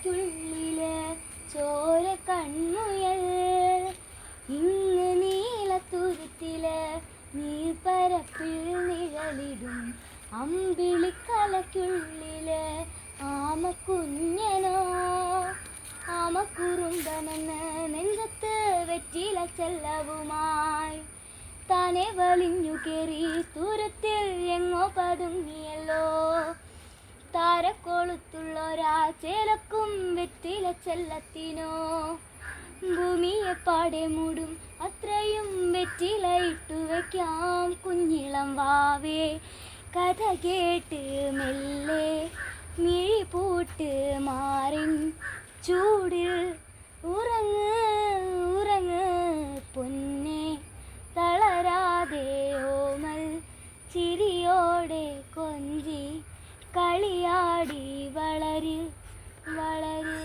തലയ്ക്കുള്ളില് ചോര കൺമുയൽ ഇങ്ങ് നീലത്തുരുത്തില് നീർപ്പരപ്പിൽ നിഴലിടും അമ്പിളിക്കലയ്ക്കുള്ളില് ആമക്കുഞ്ഞനോ ആമക്കുറുമ്പനെന്ന് നെഞ്ചത്ത് വെറ്റില ചെല്ലവുമായി താനെ വലിഞ്ഞു കയറി ദൂരത്തിൽ എങ്ങോ പതുങ്ങിയല്ലോ താരക്കൊളുത്തുള്ളൊരാ ചേലക്കും വെറ്റില ചെല്ലത്തിനോ ഭൂമിയെ പാടെ മൂടും അത്രയും വെറ്റില ഇട്ടു വയ്ക്കാം കുഞ്ഞിളം വാവേ കഥ കേട്ട് മെല്ലെ മിഴി പൂട്ട് മാറിൻ ചൂടിൽ ഉറങ്ങ് ഉറങ്ങ് പൊന്നെ തളരാതെ ഓമൽ ചിരിയോടെ കൊഞ്ചി കളിയാടി വളര് വളര്